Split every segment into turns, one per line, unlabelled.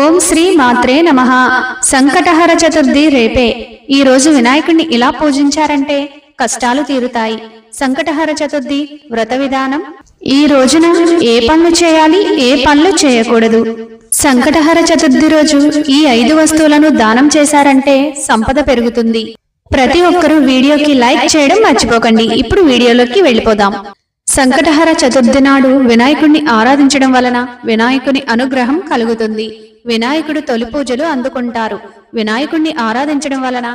ఓం శ్రీ మాత్రే నమః. సంకటహర చతుర్థి రేపే. ఈ రోజు వినాయకుడిని ఇలా పూజించారంటే కష్టాలు తీరుతాయి. సంకటహర చతుర్థి వ్రత విధానం. ఈ రోజున ఏ పనులు చేయాలి, ఏ పనులు చేయకూడదు. సంకటహర చతుర్థి రోజు ఈ 5 వస్తువులను దానం చేశారంటే సంపద పెరుగుతుంది. ప్రతి ఒక్కరూ వీడియోకి లైక్ చేయడం మర్చిపోకండి. ఇప్పుడు వీడియోలోకి వెళ్ళిపోదాం. సంకటహర చతుర్థి నాడు వినాయకుడిని ఆరాధించడం వలన వినాయకుని అనుగ్రహం కలుగుతుంది. వినాయకుడు తొలి పూజలు అందుకుంటారు. వినాయకుడిని ఆరాధించడం వలన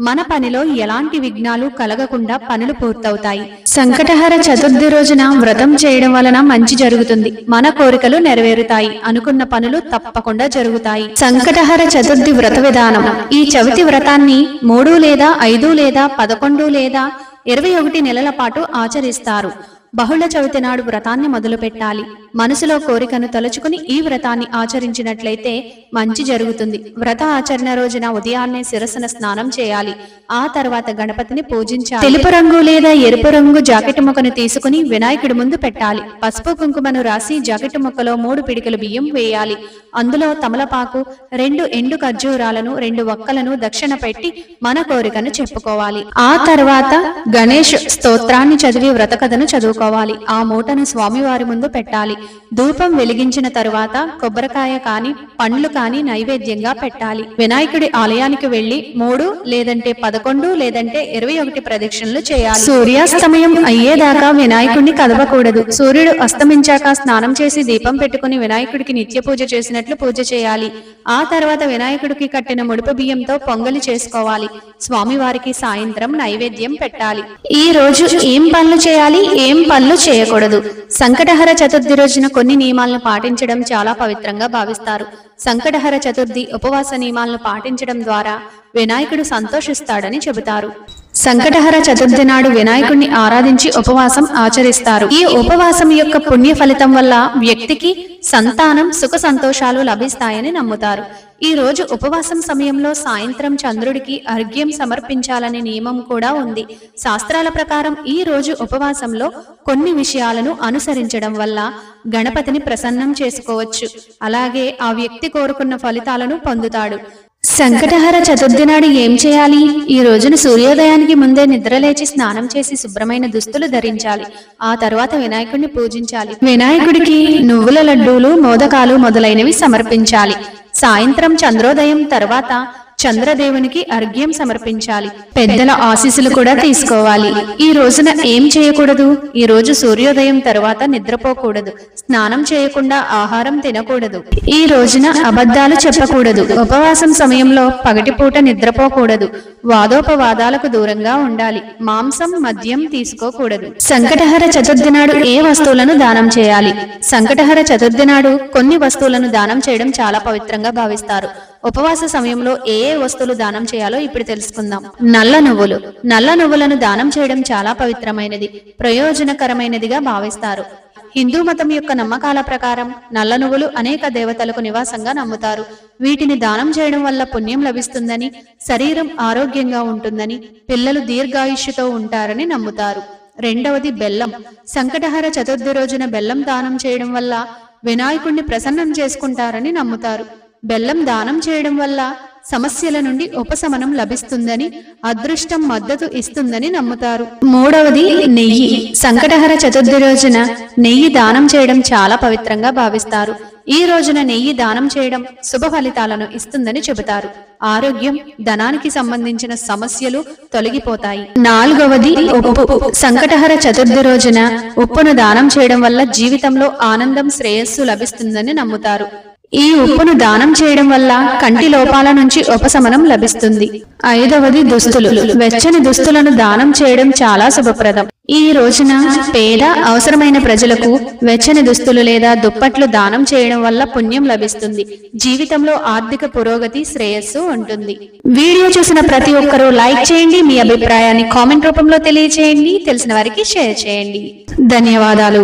మన పనిలో ఎలాంటి విఘ్నాలు కలగకుండా పనులు పూర్తవుతాయి. సంకటహర చతుర్థి రోజున వ్రతం చేయడం వలన మంచి జరుగుతుంది. మన కోరికలు నెరవేరుతాయి. అనుకున్న పనులు తప్పకుండా జరుగుతాయి. సంకటహర చతుర్థి వ్రత విధానం. ఈ చవితి వ్రతాన్ని 3 లేదా 5 లేదా 11 లేదా 21 నెలల పాటు ఆచరిస్తారు. బహుళ చవితి నాడు వ్రతాన్ని మొదలు పెట్టాలి. మనసులో కోరికను తలుచుకుని ఈ వ్రతాన్ని ఆచరించినట్లయితే మంచి జరుగుతుంది. వ్రత ఆచరణ రోజున ఉదయాన్నే శిరస్సున స్నానం చేయాలి. ఆ తర్వాత గణపతిని పూజించాలి. తెలుపు రంగు లేదా ఎరుపు రంగు జాకెట్ ముక్కను తీసుకుని వినాయకుడి ముందు పెట్టాలి. పసుపు కుంకుమను రాసి జాకెట్ ముక్కలో 3 పిడికలు బియ్యం వేయాలి. అందులో తమలపాకు, 2 ఎండు ఖర్జూరాలను, 2 వక్కలను దక్షిణ పెట్టి మన కోరికను చెప్పుకోవాలి. ఆ తర్వాత గణేష్ స్తోత్రాన్ని చదివి వ్రత కథను చదువుకోవాలి. ఆ మూటను స్వామివారి ముందు పెట్టాలి. ధూపం వెలిగించిన తరువాత కొబ్బరికాయ కాని పండ్లు కాని నైవేద్యంగా పెట్టాలి. వినాయకుడి ఆలయానికి వెళ్లి 3 లేదంటే 11 లేదంటే 21 ప్రదక్షిణలు చేయాలి. సూర్యాస్తమయం అయ్యేదాకా వినాయకుడిని కదపకూడదు. సూర్యుడు అస్తమించాక స్నానం చేసి దీపం పెట్టుకుని వినాయకుడికి నిత్య పూజ చేసినట్లు పూజ చేయాలి. ఆ తర్వాత వినాయకుడికి కట్టిన ముడుపు బియ్యంతో పొంగలి చేసుకోవాలి. స్వామివారికి సాయంత్రం నైవేద్యం పెట్టాలి. ఈ రోజు ఏం పనులు చేయాలి, ఏం పనులు చేయకూడదు. సంకటహర చతుర్థి రోజున కొన్ని నియమాలను పాటించడం చాలా పవిత్రంగా భావిస్తారు. సంకటహర చతుర్థి ఉపవాస నియమాలను పాటించడం ద్వారా వినాయకుడు సంతోషిస్తాడని చెబుతారు. సంకటహర చతుర్థి నాడు వినాయకుడిని ఆరాధించి ఉపవాసం ఆచరిస్తారు. ఈ ఉపవాసం యొక్క పుణ్య ఫలితం వల్ల వ్యక్తికి సంతానం, సుఖ సంతోషాలు లభిస్తాయని నమ్ముతారు. ఈ రోజు ఉపవాసం సమయంలో సాయంత్రం చంద్రుడికి అర్ఘ్యం సమర్పించాలనే నియమం కూడా ఉంది. శాస్త్రాల ప్రకారం ఈ రోజు ఉపవాసంలో కొన్ని విషయాలను అనుసరించడం వల్ల గణపతిని ప్రసన్నం చేసుకోవచ్చు. అలాగే ఆ వ్యక్తి కోరుకున్న ఫలితాలను పొందుతాడు. సంకటహర చతుర్థి నాడు ఏం చేయాలి? ఈ రోజున సూర్యోదయానికి ముందే నిద్రలేచి స్నానం చేసి శుభ్రమైన దుస్తులు ధరించాలి. ఆ తర్వాత వినాయకుడిని పూజించాలి. వినాయకుడికి నువ్వుల లడ్డూలు, మోదకాలు మొదలైనవి సమర్పించాలి. సాయంత్రం చంద్రోదయం తర్వాత చంద్రదేవునికి అర్ఘ్యం సమర్పించాలి. పెద్దల ఆశీస్సులు కూడా తీసుకోవాలి. ఈ రోజున ఏం చేయకూడదు? ఈ రోజు సూర్యోదయం తర్వాత నిద్రపోకూడదు. స్నానం చేయకుండా ఆహారం తినకూడదు. ఈ రోజున అబద్ధాలు చెప్పకూడదు. ఉపవాసం సమయంలో పగటిపూట నిద్రపోకూడదు. వాదోపవాదాలకు దూరంగా ఉండాలి. మాంసం, మద్యం తీసుకోకూడదు. సంకటహర చతుర్థి నాడు ఏ వస్తువులను దానం చేయాలి? సంకటహర చతుర్థి నాడు కొన్ని వస్తువులను దానం చేయడం చాలా పవిత్రంగా భావిస్తారు. ఉపవాస సమయంలో ఏ వస్తువులు దానం చేయాలో ఇప్పుడు తెలుసుకుందాం. నల్ల నువ్వులు. నల్ల నువ్వులను దానం చేయడం చాలా పవిత్రమైనది, ప్రయోజనకరమైనదిగా భావిస్తారు. హిందూ మతం యొక్క నమ్మకాల ప్రకారం నల్ల నువ్వులు అనేక దేవతలకు నివాసంగా నమ్ముతారు. వీటిని దానం చేయడం వల్ల పుణ్యం లభిస్తుందని, శరీరం ఆరోగ్యంగా ఉంటుందని, పిల్లలు దీర్ఘాయుష్యుతో ఉంటారని నమ్ముతారు. రెండవది బెల్లం. సంకటహర చతుర్థి రోజున బెల్లం దానం చేయడం వల్ల వినాయకుడిని ప్రసన్నం చేసుకుంటారని నమ్ముతారు. బెల్లం దానం చేయడం వల్ల సమస్యల నుండి ఉపశమనం లభిస్తుందని, అదృష్టం మద్దతు ఇస్తుందని నమ్ముతారు. మూడవది నెయ్యి. సంకటహర చతుర్థి రోజున నెయ్యి దానం చేయడం చాలా పవిత్రంగా భావిస్తారు. ఈ రోజున నెయ్యి దానం చేయడం శుభ ఫలితాలను ఇస్తుందని చెబుతారు. ఆరోగ్యం, ధనానికి సంబంధించిన సమస్యలు తొలగిపోతాయి. నాలుగవది ఉప్పు. సంకటహర చతుర్థి రోజున ఉప్పును దానం చేయడం వల్ల జీవితంలో ఆనందం, శ్రేయస్సు లభిస్తుందని నమ్ముతారు. ఈ ఉప్పును దానం చేయడం వల్ల కంటి లోపాల నుంచి ఉపశమనం లభిస్తుంది. ఐదవది దుస్తులు. వెచ్చని దుస్తులను దానం చేయడం చాలా శుభప్రదం. ఈ రోజున పేద, అవసరమైన ప్రజలకు వెచ్చని దుస్తులు లేదా దుప్పట్లు దానం చేయడం వల్ల పుణ్యం లభిస్తుంది. జీవితంలో ఆర్థిక పురోగతి, శ్రేయస్సు ఉంటుంది. వీడియో చూసిన ప్రతి ఒక్కరూ లైక్ చేయండి. మీ అభిప్రాయాన్ని కామెంట్ రూపంలో తెలియచేయండి. తెలిసిన వారికి షేర్ చేయండి. ధన్యవాదాలు.